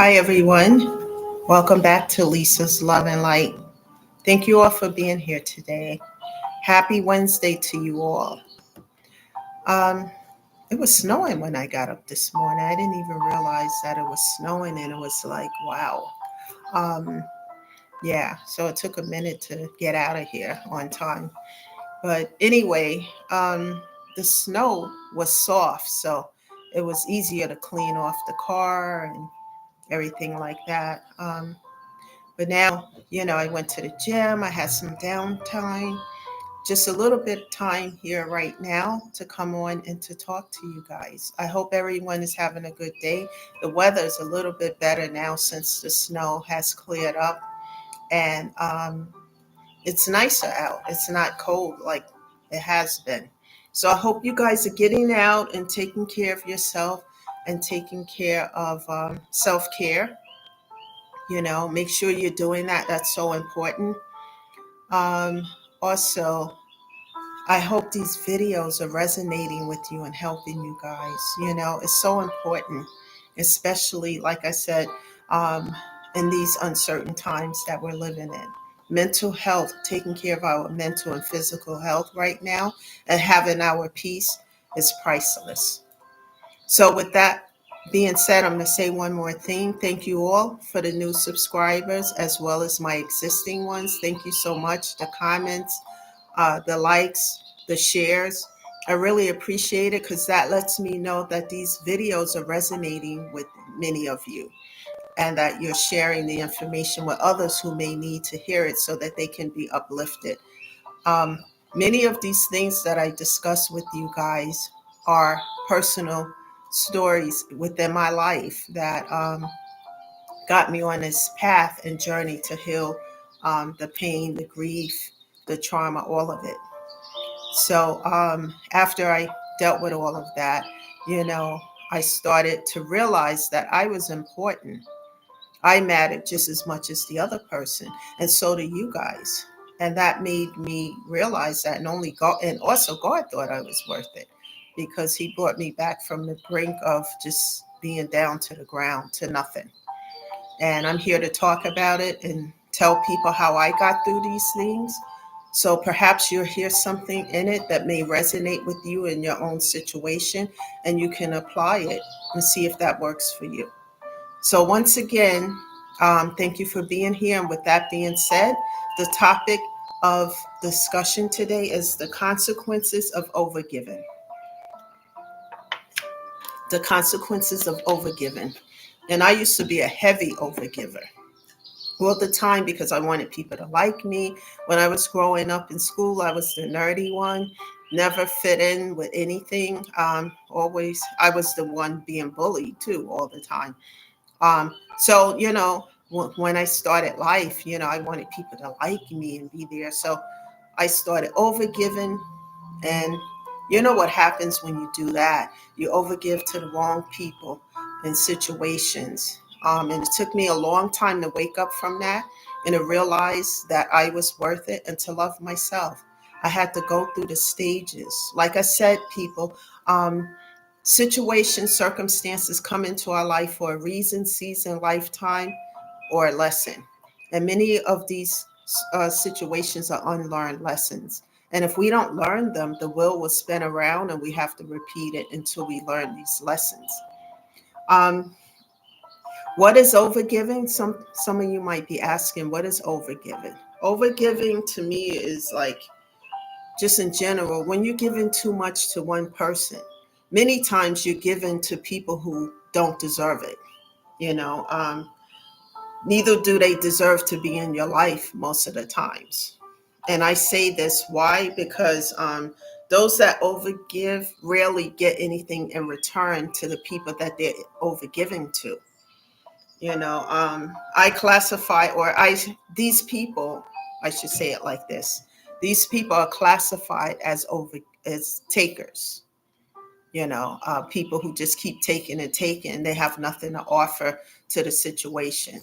Hi, everyone. Welcome back to Lisa's Love and Light. Thank you all for being here today. Happy Wednesday to you all. Um, it was snowing when I got up this morning. I didn't even realize that it was snowing, and it was like, wow. Um, yeah, so it took a minute to get out of here on time. But anyway, the snow was soft, so it was easier to clean off the car and everything like that. But now, I went to the gym, I had some downtime, just a little bit of time here right now to come on and to talk to you guys. I hope everyone is having a good day. The weather is a little bit better now since the snow has cleared up, and it's nicer out. It's not cold like it has been. So I hope you guys are getting out and taking care of yourself and taking care of self care. Make sure you're doing that. That's so important. Um, Also, I hope these videos are resonating with you and helping you guys. It's so important, especially, like I said, um, in these uncertain times that we're living in. Mental health, taking care of our mental and physical health right now, and having our peace is priceless. So, with that being said, I'm going to say one more thing. Thank you all for the new subscribers as well as my existing ones. Thank you so much. The comments, the likes, the shares. I really appreciate it because that lets me know that these videos are resonating with many of you and that you're sharing the information with others who may need to hear it so that they can be uplifted. Um, Many of these things that I discuss with you guys are personal stories within my life that got me on this path and journey to heal the pain, the grief, the trauma, all of it. So after I dealt with all of that, you know, I started to realize that I was important. I mattered just as much as the other person, and so do you guys. And that made me realize that, and only God, and also God thought I was worth it because He brought me back from the brink of just being down to the ground to nothing. And I'm here to talk about it and tell people how I got through these things. So perhaps you'll hear something in it that may resonate with you in your own situation, and you can apply it and see if that works for you. So, once again, thank you for being here. And with that being said, the topic of discussion today is the consequences of overgiving. The consequences of overgiving. And I used to be a heavy overgiver all the time because I wanted people to like me. When I was growing up in school, I was the nerdy one, never fit in with anything. Always, I was the one being bullied too all the time. So, when I started life, I wanted people to like me and be there. So I started overgiving. And you know what happens when you do that? You overgive to the wrong people and situations. And it took me a long time to wake up from that and to realize that I was worth it and to love myself. I had to go through the stages. Like I said, people, situations, circumstances come into our life for a reason, season, lifetime, or a lesson. And many of these situations are unlearned lessons. And if we don't learn them, the wheel will spin around and we have to repeat it until we learn these lessons. Um, what is overgiving? Some of you might be asking, what is overgiving? Overgiving to me is like, just in general, when you're giving too much to one person, many times you're giving to people who don't deserve it. You know, neither do they deserve to be in your life most of the times. And I say this why? Because those that overgive rarely get anything in return to the people that they're overgiving to. I classify, or I these people, I should say it like this: these people are classified as takers. People who just keep taking and taking, and they have nothing to offer to the situation.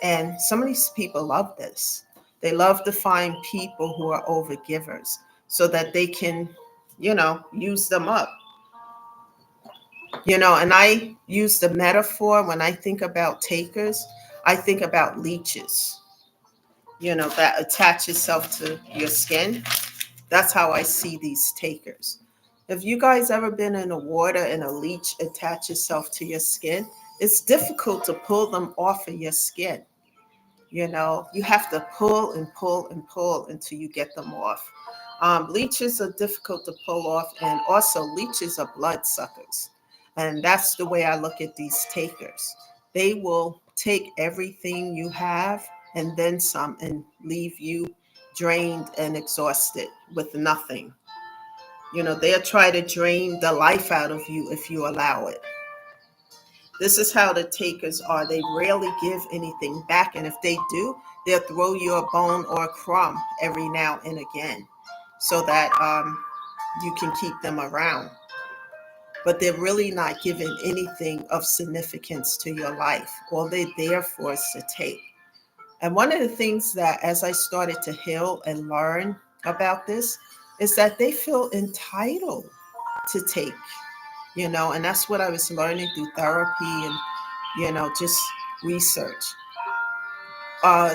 And some of these people love this. They love to find people who are overgivers so that they can, use them up. And I use the metaphor when I think about takers, I think about leeches, that attach itself to your skin. That's how I see these takers. Have you guys ever been in the water and a leech attach itself to your skin? It's difficult to pull them off of your skin. You have to pull and pull and pull until you get them off. Leeches are difficult to pull off, and also leeches are blood suckers. And that's the way I look at these takers. They will take everything you have and then some and leave you drained and exhausted with nothing. They'll try to drain the life out of you if you allow it. This is how the takers are. They rarely give anything back. And if they do, they'll throw you a bone or a crumb every now and again so that you can keep them around. But they're really not giving anything of significance to your life. All they're there for is to take. And one of the things that, as I started to heal and learn about this, is that they feel entitled to take, and that's what I was learning through therapy and, just research.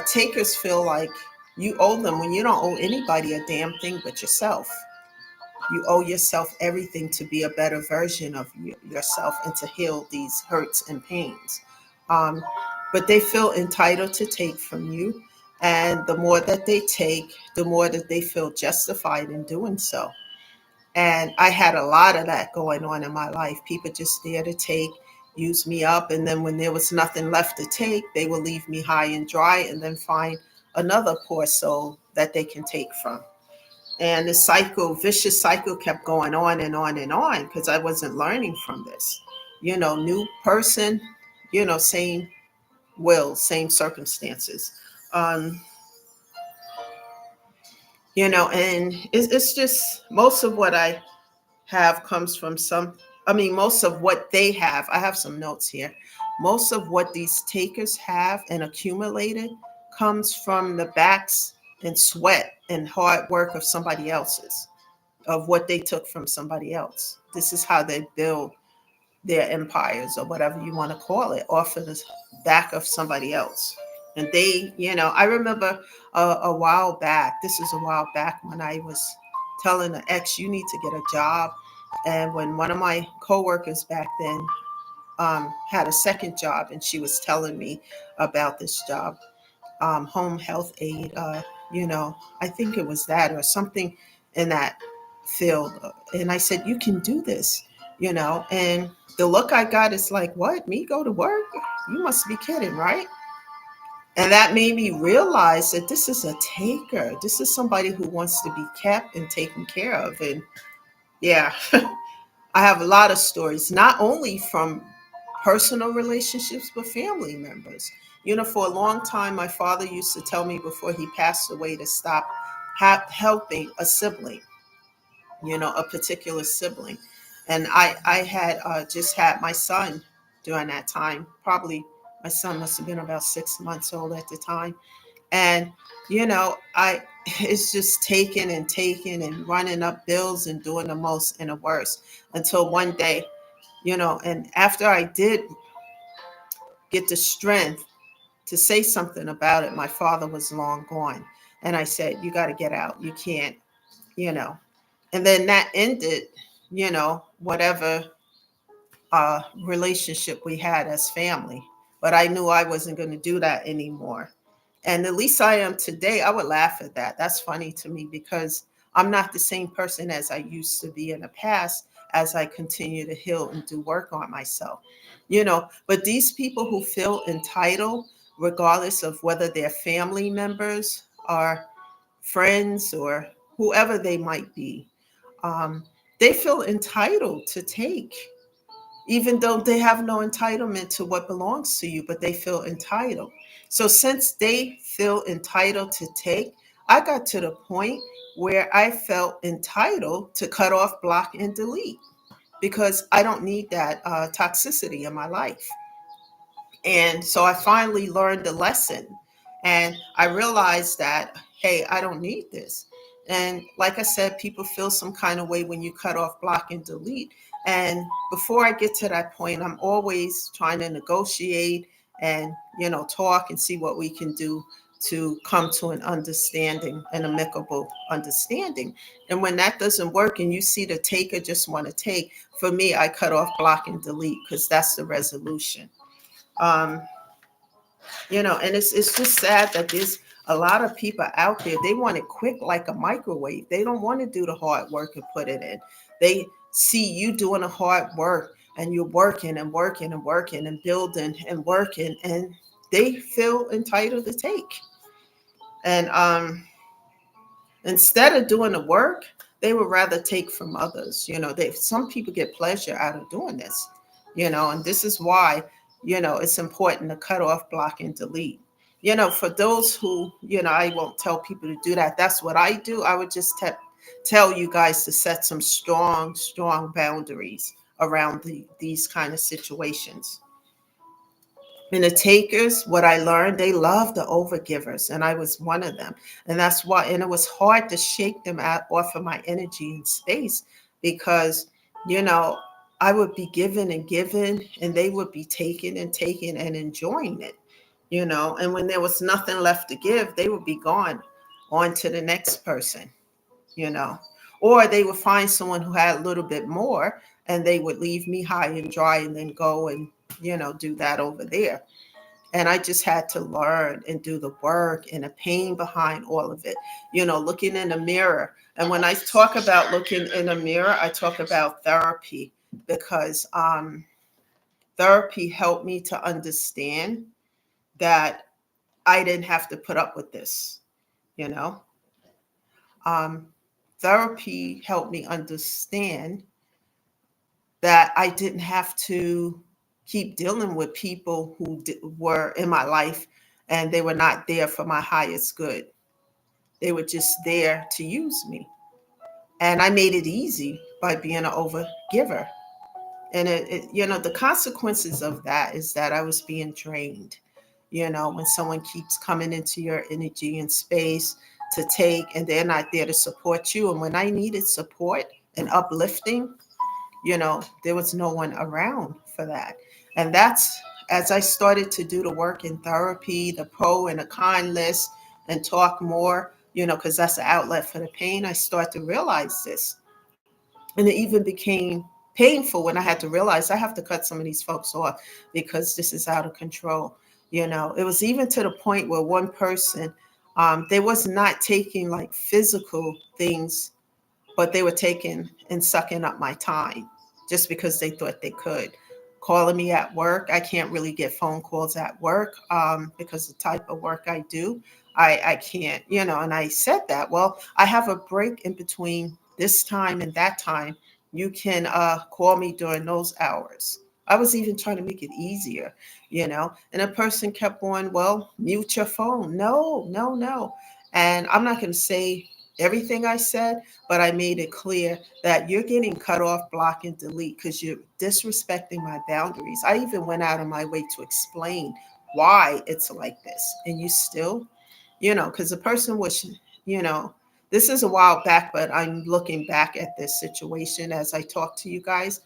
Takers feel like you owe them when you don't owe anybody a damn thing but yourself. You owe yourself everything to be a better version of yourself and to heal these hurts and pains. Um, but they feel entitled to take from you. And the more that they take, the more that they feel justified in doing so. And I had a lot of that going on in my life. People just there to take, use me up. And then when there was nothing left to take, they would leave me high and dry and then find another poor soul that they can take from. And the vicious cycle kept going on and on and on because I wasn't learning from this. New person, same will, same circumstances. Um, and it's just most of what I have comes from most of what they have. I have some notes here. Most of what these takers have and accumulated comes from the backs and sweat and hard work of somebody else's, of what they took from somebody else. This is how they build their empires or whatever you want to call it, off of the back of somebody else. And I remember a while back, this was a while back when I was telling an ex, you need to get a job. And when one of my coworkers back then had a second job and she was telling me about this job, home health aid, I think it was that or something in that field. And I said, you can do this, and the look I got is like, what? Me go to work? You must be kidding, right? And that made me realize that this is a taker. This is somebody who wants to be kept and taken care of. And yeah, I have a lot of stories, not only from personal relationships, but family members. For a long time, my father used to tell me before he passed away to stop helping a sibling, a particular sibling. And I had just had my son during that time. Probably my son must have been about 6 months old at the time. And, it's just taking and taking and running up bills and doing the most and the worst until one day, and after I did get the strength to say something about it, my father was long gone. And I said, you got to get out. You can't, you know. And then that ended, whatever relationship we had as family. But I knew I wasn't going to do that anymore. And at least I am today. I would laugh at that. That's funny to me because I'm not the same person as I used to be in the past as I continue to heal and do work on myself. But these people who feel entitled, regardless of whether they're family members or friends or whoever they might be, um, they feel entitled to take, even though they have no entitlement to what belongs to you, but they feel entitled. So since they feel entitled to take, I got to the point where I felt entitled to cut off, block, and delete because I don't need that toxicity in my life. And so I finally learned the lesson and I realized that, hey, I don't need this. And like I said, people feel some kind of way when you cut off, block, and delete. And before I get to that point, I'm always trying to negotiate and, talk and see what we can do to come to an understanding, an amicable understanding. And when that doesn't work and you see the taker just want to take, for me, I cut off, block, and delete because that's the resolution. Um, and it's just sad that there's a lot of people out there. They want it quick, like a microwave. They don't want to do the hard work and put it in. They see you doing the hard work and you're working and working and working and building and working, and they feel entitled to take. And instead of doing the work, they would rather take from others. Some people get pleasure out of doing this. And this is why it's important to cut off, block, and delete. For those who, I won't tell people to do that. That's what I do. I would just tell you guys to set some strong boundaries around these kind of situations. And the takers, what I learned, they love the overgivers, and I was one of them. And that's why, and it was hard to shake them out off of my energy and space because, you know, I would be giving and giving, and they would be taking and taking and enjoying it, And when there was nothing left to give, they would be gone on to the next person, you know. Or they would find someone who had a little bit more, and they would leave me high and dry and then go and, do that over there. And I just had to learn and do the work and the pain behind all of it, looking in the mirror. And when I talk about looking in a mirror, I talk about therapy because therapy helped me to understand that I didn't have to put up with this, you know. Um, Therapy helped me understand that I didn't have to keep dealing with people who were in my life and they were not there for my highest good. They were just there to use me. And I made it easy by being an overgiver. And the consequences of that is that I was being drained. When someone keeps coming into your energy and space to take, and they're not there to support you. And when I needed support and uplifting, there was no one around for that. And that's as I started to do the work in therapy, the pro and the con list, and talk more, because that's an outlet for the pain. I started to realize this. And it even became painful when I had to realize I have to cut some of these folks off because this is out of control. It was even to the point where one person, they was not taking like physical things, but they were taking and sucking up my time just because they thought they could. Calling me at work. I can't really get phone calls at work because the type of work I do, I can't, and I said that, well, I have a break in between this time and that time. You can call me during those hours. I was even trying to make it easier, and a person kept going, well, mute your phone. No, no, no. And I'm not going to say everything I said, but I made it clear that you're getting cut off, block, and delete because you're disrespecting my boundaries. I even went out of my way to explain why it's like this. And you still, because the person was, you know, this is a while back, but I'm looking back at this situation as I talk to you guys.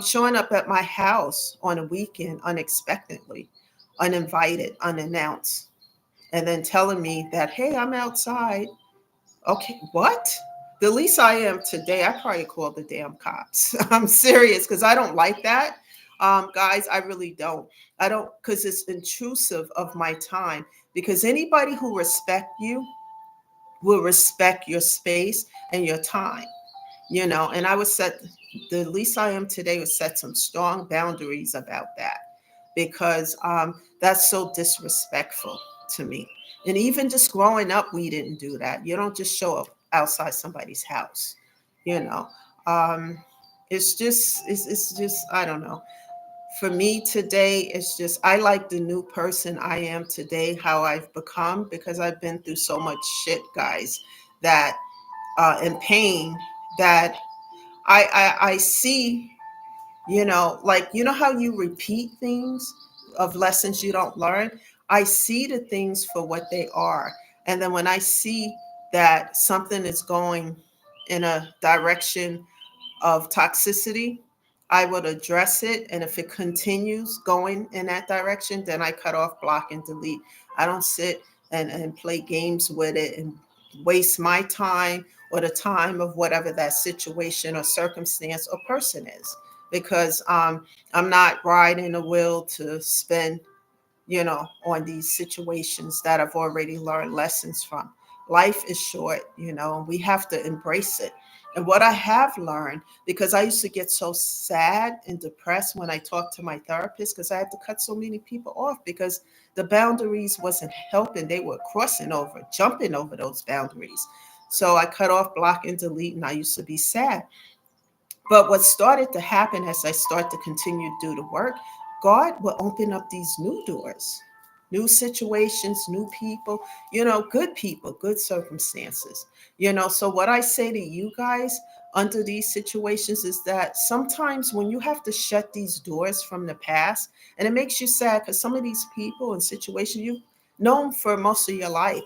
Showing up at my house on a weekend unexpectedly, uninvited, unannounced, and then telling me that, hey, I'm outside. Okay, what? The least I am today, I probably call the damn cops. I'm serious because I don't like that. Guys, I really don't. I don't, because it's intrusive of my time. Because anybody who respect you will respect your space and your time, and I would set, the least I am today would set some strong boundaries about that because that's so disrespectful to me. And even just growing up, we didn't do that. You don't just show up outside somebody's house, you know. Um, it's just I don't know. For me today, it's just I like the new person I am today, how I've become because I've been through so much shit, guys, that and pain that I see, like, how you repeat things of lessons you don't learn. I see the things for what they are. And then when I see that something is going in a direction of toxicity, I would address it. And if it continues going in that direction, then I cut off, block, and delete. I don't sit and play games with it and waste my time or the time of whatever that situation or circumstance or person is. Because I'm not riding a wheel to spend, on these situations that I've already learned lessons from. Life is short, we have to embrace it. And what I have learned, because I used to get so sad and depressed when I talked to my therapist, because I had to cut so many people off because the boundaries wasn't helping. They were crossing over, jumping over those boundaries. So I cut off, block, and delete, and I used to be sad. But what started to happen as I start to continue to do the work, God will open up these new doors, new situations, new people, good circumstances. So what I say to you guys under these situations is that sometimes when you have to shut these doors from the past, and it makes you sad because some of these people and situations you've known for most of your life,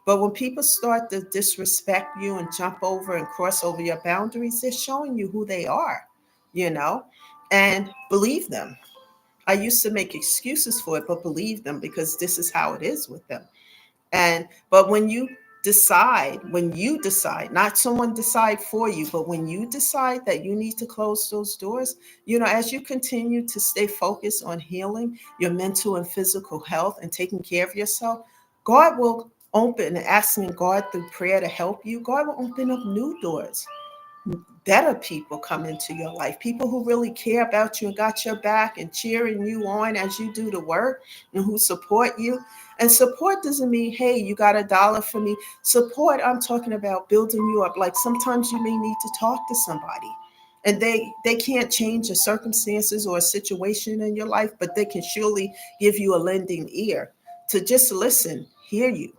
but when people start to disrespect you and jump over and cross over your boundaries, they're showing you who they are, you know, and believe them. I used to make excuses for it, but believe them because this is how it is with them. But when you decide, not someone decide for you, but when you decide that you need to close those doors, as you continue to stay focused on healing your mental and physical health and taking care of yourself, God will open, asking God through prayer to help you. God will open up new doors. Better people come into your life, people who really care about you and got your back and cheering you on as you do the work and who support you. And support doesn't mean, hey, you got $1 for me. Support, I'm talking about building you up. Like sometimes you may need to talk to somebody and they can't change the circumstances or a situation in your life, but they can surely give you a lending ear to just listen, hear you.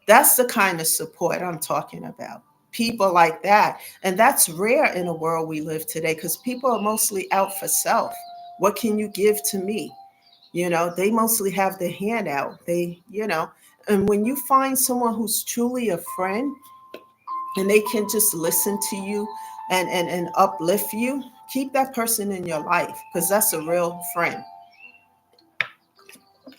That's the kind of support I'm talking about. People like that. And that's rare in the world we live today because people are mostly out for self. What can you give to me? They mostly have the hand out. And when you find someone who's truly a friend and they can just listen to you and uplift you, keep that person in your life because that's a real friend.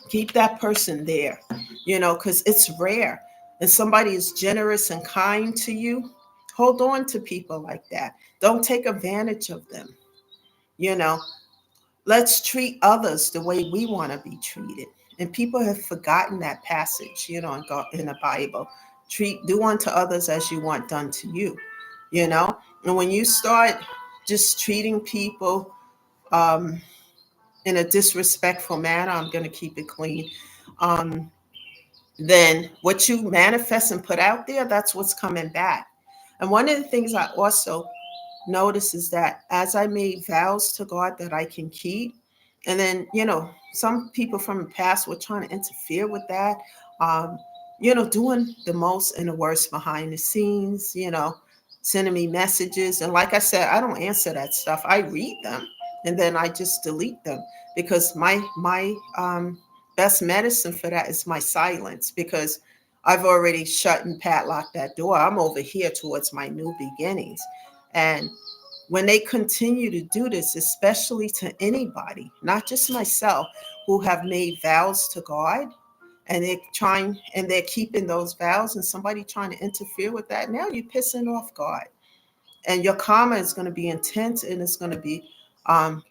Keep that person there, because it's rare. And somebody is generous and kind to you, hold on to people like that. Don't take advantage of them. you know let's treat others the way we want to be treated. And people have forgotten that passage, in the Bible. Do unto others as you want done to you. And when you start just treating people um in a disrespectful manner, I'm going to keep it clean. um then what you manifest and put out there, that's what's coming back. And one of the things I also notice is that as I made vows to God that I can keep, and then, some people from the past were trying to interfere with that, um, doing the most and the worst behind the scenes, sending me messages. And like I said, I don't answer that stuff. I read them and then I just delete them because my best medicine for that is my silence, because I've already shut and padlocked that door. I'm over here towards my new beginnings. And when they continue to do this, especially to anybody, not just myself, who have made vows to God, and they're keeping those vows, and somebody trying to interfere with that, now you're pissing off God. And your karma is going to be intense and it's going to be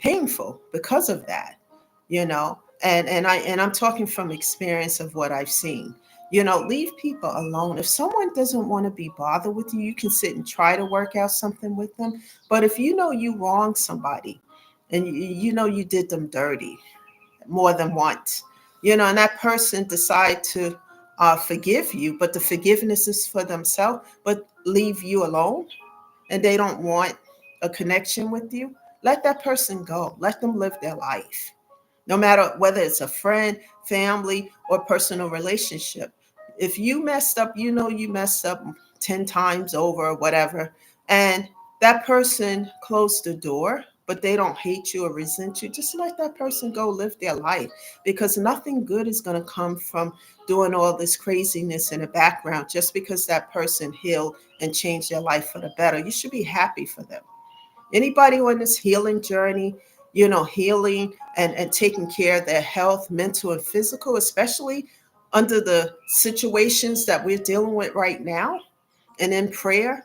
painful because of that. And I'm talking from experience of what I've seen. Leave people alone. If someone doesn't want to be bothered with you, you can sit and try to work out something with them. But if you know you wronged somebody and you know you did them dirty more than once, and that person decide to forgive you, but the forgiveness is for themselves, but leave you alone, and they don't want a connection with you, let that person go. Let them live their life. No matter whether it's a friend, family, or personal relationship. If you messed up, you messed up 10 times over or whatever, and that person closed the door but they don't hate you or resent you, just let that person go live their life, because nothing good is going to come from doing all this craziness in the background. Just because that person healed and changed their life for the better, you should be happy for them. Anybody on this healing journey, healing and taking care of their health, mental and physical, especially under the situations that we're dealing with right now, and in prayer,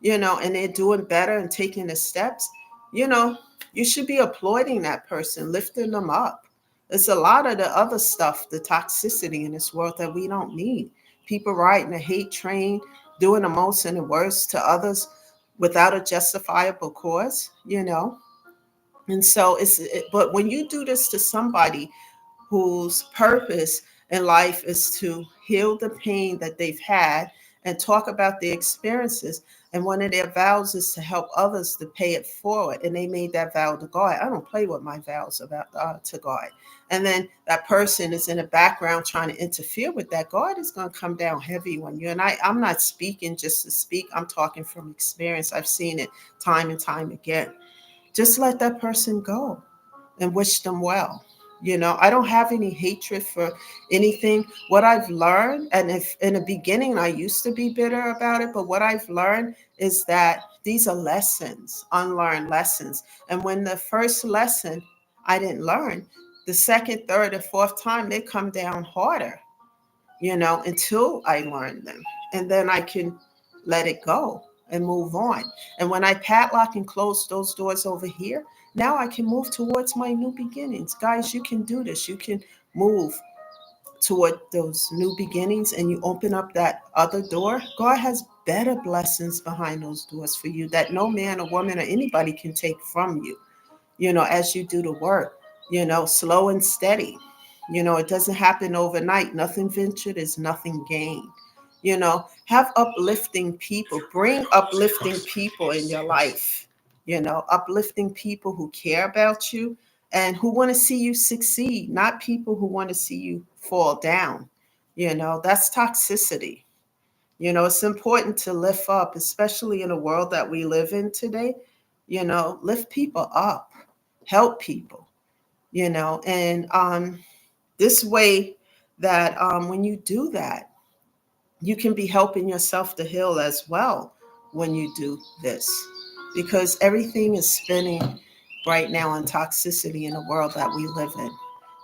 and they're doing better and taking the steps, you know, you should be applauding that person, lifting them up. It's a lot of the other stuff, the toxicity in this world that we don't need. People riding a hate train, doing the most and the worst to others without a justifiable cause. And so but when you do this to somebody whose purpose in life is to heal the pain that they've had and talk about their experiences. And one of their vows is to help others to pay it forward. And they made that vow to God. I don't play with my vows about to God. And then that person is in the background trying to interfere with that. God is going to come down heavy on you. And I'm not speaking just to speak. I'm talking from experience. I've seen it time and time again. Just let that person go and wish them well. I don't have any hatred for anything. What I've learned, and if in the beginning I used to be bitter about it, but what I've learned is that these are lessons, unlearned lessons. And when the first lesson I didn't learn, the second, third, and fourth time they come down harder, until I learn them. And then I can let it go and move on. And when I padlock and close those doors over here, now I can move towards my new beginnings. Guys, you can do this. You can move toward those new beginnings, and you open up that other door. God has better blessings behind those doors for you that no man or woman or anybody can take from you, as you do the work, slow and steady. It doesn't happen overnight. Nothing ventured is nothing gained. Have uplifting people, bring uplifting people in your life, uplifting people who care about you and who want to see you succeed, not people who want to see you fall down. That's toxicity. It's important to lift up, especially in the world that we live in today. Lift people up, help people, and this way that when you do that, you can be helping yourself to heal as well when you do this, because everything is spinning right now on toxicity in the world that we live in.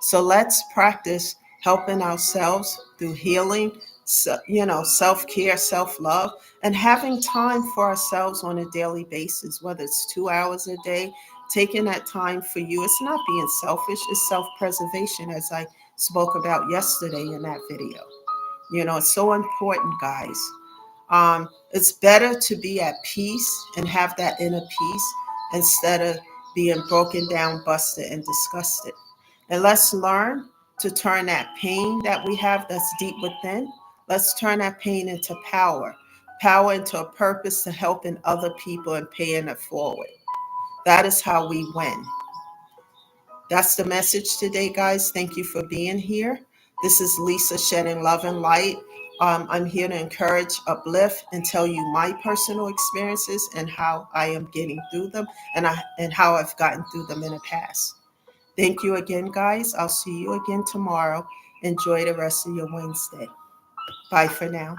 So let's practice helping ourselves through healing, self-care, self-love, and having time for ourselves on a daily basis, whether it's 2 hours a day. Taking that time for you, it's not being selfish, it's self-preservation, as I spoke about yesterday in that video. It's so important, guys. It's better to be at peace and have that inner peace instead of being broken down, busted, and disgusted. And let's learn to turn that pain that we have that's deep within, let's turn that pain into power, power into a purpose to helping other people and paying it forward. That is how we win. That's the message today, guys. Thank you for being here. This is Lisa, shedding love and light. I'm here to encourage, uplift, and tell you my personal experiences and how I am getting through them, and how I've gotten through them in the past. Thank you again, guys. I'll see you again tomorrow. Enjoy the rest of your Wednesday. Bye for now.